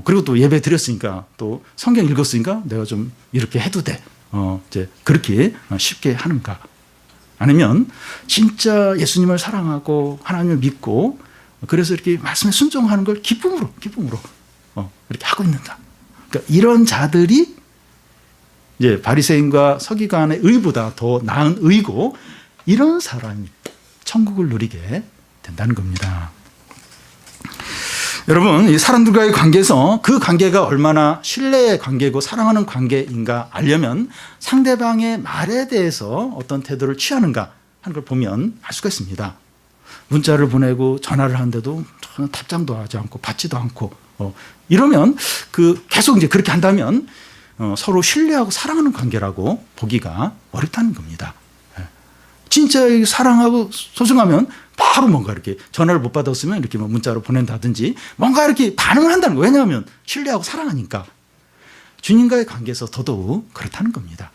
그리고 또 예배 드렸으니까 또 성경 읽었으니까 내가 좀 이렇게 해도 돼. 이제 그렇게 쉽게 하는가? 아니면 진짜 예수님을 사랑하고 하나님을 믿고 그래서 이렇게 말씀에 순종하는 걸 기쁨으로 이렇게 하고 있는가? 그러니까 이런 자들이 이제 바리새인과 서기관의 의보다 더 나은 의고 이런 사람이 천국을 누리게 된다는 겁니다. 여러분, 이 사람들과의 관계에서 그 관계가 얼마나 신뢰의 관계고 사랑하는 관계인가 알려면 상대방의 말에 대해서 어떤 태도를 취하는가 하는 걸 보면 알 수가 있습니다. 문자를 보내고 전화를 하는데도 전혀 답장도 하지 않고 받지도 않고 이러면 계속 이제 그렇게 한다면 서로 신뢰하고 사랑하는 관계라고 보기가 어렵다는 겁니다. 진짜 사랑하고 소중하면 바로 뭔가 이렇게 전화를 못 받았으면 이렇게 문자로 보낸다든지 뭔가 이렇게 반응을 한다는 거예요. 왜냐하면 신뢰하고 사랑하니까. 주님과의 관계에서 더더욱 그렇다는 겁니다.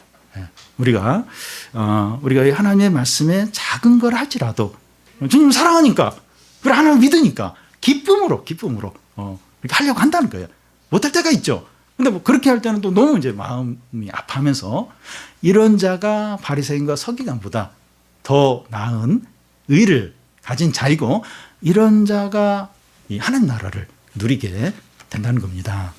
우리가 하나님의 말씀에 작은 걸 할지라도 주님 사랑하니까 그리고 하나님 믿으니까 기쁨으로 이렇게 하려고 한다는 거예요. 못할 때가 있죠. 근데 뭐 그렇게 할 때는 또 너무 이제 마음이 아파하면서 이런 자가 바리새인과 서기관보다 더 나은 의를 가진 자이고 이런 자가 이 하나님 나라를 누리게 된다는 겁니다.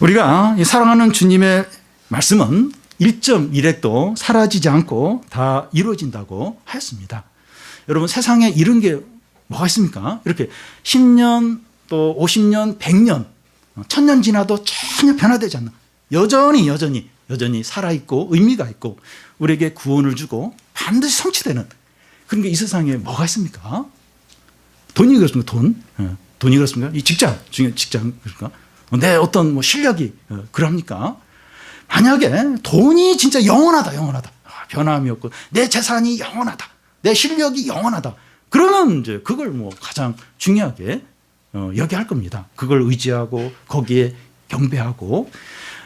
우리가 사랑하는 주님의 말씀은 1.1핵도 사라지지 않고 다 이루어진다고 하였습니다. 여러분 세상에 이런 게 뭐가 있습니까? 이렇게 10년 또 50년 100년 1000년 지나도 전혀 변화되지 않는 여전히 살아있고 의미가 있고 우리에게 구원을 주고 반드시 성취되는 그런 게 이 세상에 뭐가 있습니까? 돈이 그렇습니까? 돈이 그렇습니까? 이 직장 그렇습니까? 내 어떤 뭐 실력이 그럽니까? 만약에 돈이 진짜 영원하다. 변함이 없고 내 재산이 영원하다. 내 실력이 영원하다. 그러면 이제 그걸 뭐 가장 중요하게 여겨야 할 겁니다. 그걸 의지하고 거기에 경배하고.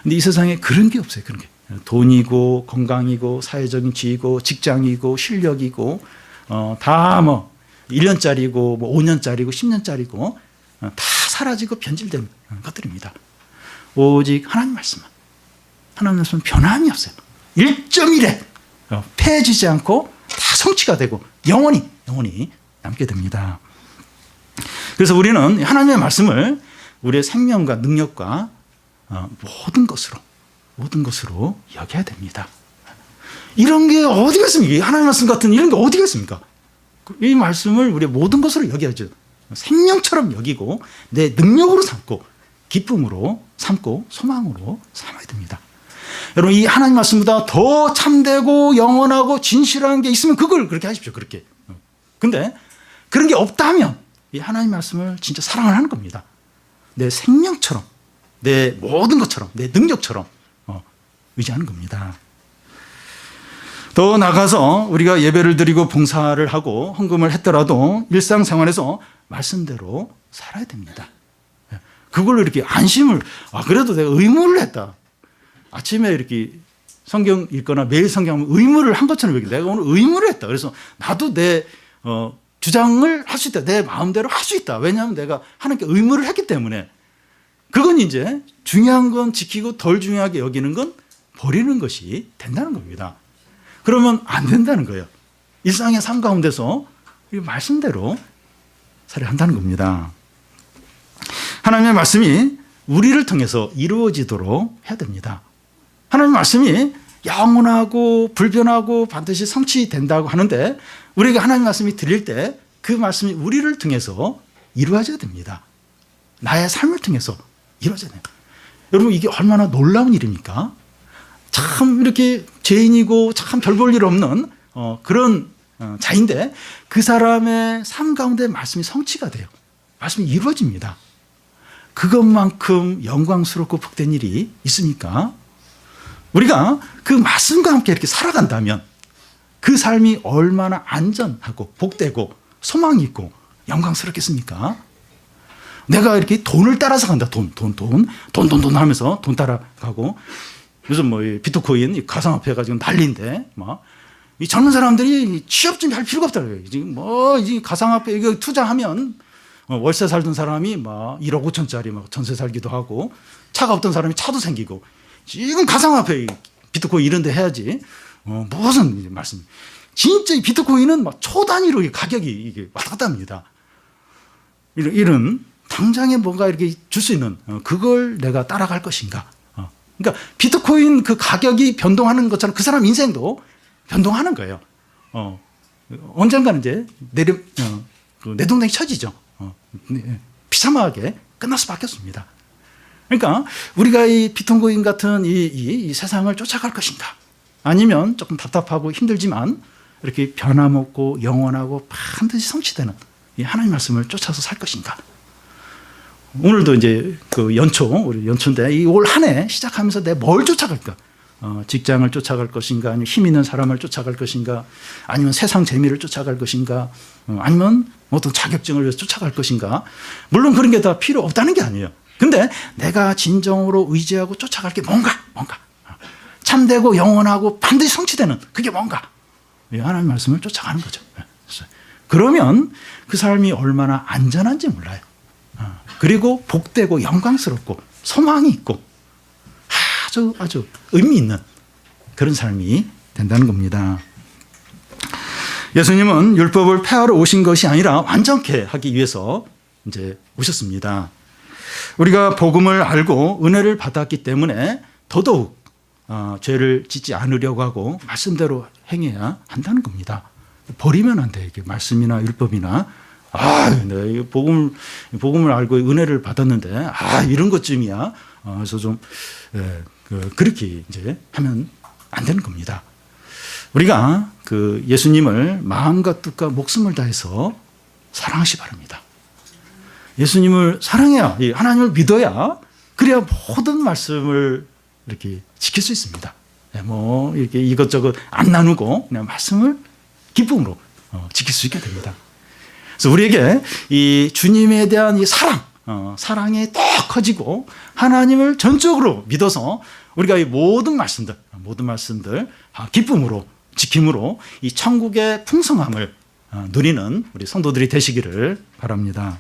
근데 이 세상에 그런 게 없어요. 그런 게. 돈이고 건강이고 사회적인 지위고 직장이고 실력이고 다 뭐 1년짜리고 뭐 5년짜리고 10년짜리고 다 사라지고 변질된 것들입니다. 오직 하나님 말씀은 변함이 없어요. 1.1에 패해지지 않고 다 성취가 되고 영원히 남게 됩니다. 그래서 우리는 하나님의 말씀을 우리의 생명과 능력과 모든 것으로 여겨야 됩니다. 이런 게 어디가 있습니까? 하나님 말씀 같은 이런 게 어디가 있습니까? 이 말씀을 우리의 모든 것으로 여겨야죠. 생명처럼 여기고 내 능력으로 삼고 기쁨으로 삼고 소망으로 삼아야 됩니다. 여러분 이 하나님 말씀보다 더 참되고 영원하고 진실한 게 있으면 그걸 그렇게 하십시오. 그렇게. 근데 그런 게 없다면 이 하나님 말씀을 진짜 사랑을 하는 겁니다. 내 생명처럼 내 모든 것처럼 내 능력처럼 의지하는 겁니다. 더 나아가서 우리가 예배를 드리고 봉사를 하고 헌금을 했더라도 일상생활에서 말씀대로 살아야 됩니다. 그걸로 이렇게 안심을 그래도 내가 의무를 했다. 아침에 이렇게 성경 읽거나 매일 성경 의무를 한 것처럼 여기 내가 오늘 의무를 했다. 그래서 나도 내 주장을 할 수 있다. 내 마음대로 할 수 있다. 왜냐하면 내가 하나님께 의무를 했기 때문에 그건 이제 중요한 건 지키고 덜 중요하게 여기는 건 버리는 것이 된다는 겁니다. 그러면 안 된다는 거예요. 일상의 삶 가운데서 말씀대로 살아야 한다는 겁니다. 하나님의 말씀이 우리를 통해서 이루어지도록 해야 됩니다. 하나님 말씀이 영원하고 불변하고 반드시 성취된다고 하는데 우리에게 하나님 말씀이 들릴 때 그 말씀이 우리를 통해서 이루어져야 됩니다. 나의 삶을 통해서 이루어져야 돼요. 여러분 이게 얼마나 놀라운 일입니까? 참 이렇게 죄인이고 참 별 볼 일 없는 그런 자인데 그 사람의 삶 가운데 말씀이 성취가 돼요. 말씀이 이루어집니다. 그것만큼 영광스럽고 복된 일이 있습니까? 우리가 그 말씀과 함께 이렇게 살아간다면 그 삶이 얼마나 안전하고 복되고 소망이 있고 영광스럽겠습니까? 내가 이렇게 돈을 따라서 간다. 돈 하면서 돈 따라가고 요즘 뭐 비트코인 가상화폐 가지고 난리인데 막 이 젊은 사람들이 취업 준비할 필요가 없다. 지금 뭐 이 가상화폐 이거 투자하면 월세 살던 사람이 막 1억 5천짜리 막 전세 살기도 하고 차가 없던 사람이 차도 생기고 지금 가상화폐 비트코인 이런 데 해야지 무슨 말씀. 진짜 이 비트코인은 막 초 단위로 가격이 이게 왔다 갔다 합니다. 이런 당장에 뭔가 이렇게 줄 수 있는 그걸 내가 따라갈 것인가. 그러니까 비트코인 그 가격이 변동하는 것처럼 그 사람 인생도 변동하는 거예요. 언젠가는 이제 내 동생이 쳐지죠. 비참하게 끝날 수밖에 없습니다. 그러니까 우리가 이 비트코인 같은 이 세상을 쫓아갈 것인가 아니면 조금 답답하고 힘들지만 이렇게 변함없고 영원하고 반드시 성취되는 이 하나님 말씀을 쫓아서 살 것인가. 오늘도 이제 그 우리 연초인데 이 올 한 해 시작하면서 내가 뭘 쫓아갈까? 직장을 쫓아갈 것인가, 아니면 힘 있는 사람을 쫓아갈 것인가, 아니면 세상 재미를 쫓아갈 것인가, 아니면 어떤 자격증을 위해서 쫓아갈 것인가. 물론 그런 게 다 필요 없다는 게 아니에요. 근데 내가 진정으로 의지하고 쫓아갈 게 뭔가. 참되고 영원하고 반드시 성취되는 그게 뭔가. 하나님 말씀을 쫓아가는 거죠. 그러면 그 삶이 얼마나 안전한지 몰라요. 그리고 복되고 영광스럽고 소망이 있고 아주 의미 있는 그런 삶이 된다는 겁니다. 예수님은 율법을 폐하러 오신 것이 아니라 완전케 하기 위해서 이제 오셨습니다. 우리가 복음을 알고 은혜를 받았기 때문에 더더욱 죄를 짓지 않으려고 하고 말씀대로 행해야 한다는 겁니다. 버리면 안 돼. 이게 말씀이나 율법이나 내가 복음을 알고 은혜를 받았는데 이런 것쯤이야. 그래서 좀 그렇게 이제 하면 안 되는 겁니다. 우리가 그 예수님을 마음과 뜻과 목숨을 다해서 사랑하시 바랍니다. 예수님을 사랑해야, 하나님을 믿어야 그래야 모든 말씀을 이렇게 지킬 수 있습니다. 뭐 이렇게 이것저것 안 나누고 그냥 말씀을 기쁨으로 지킬 수 있게 됩니다. 그래서 우리에게 이 주님에 대한 이 사랑이 더 커지고 하나님을 전적으로 믿어서 우리가 이 모든 말씀들 기쁨으로 지킴으로 이 천국의 풍성함을 누리는 우리 성도들이 되시기를 바랍니다.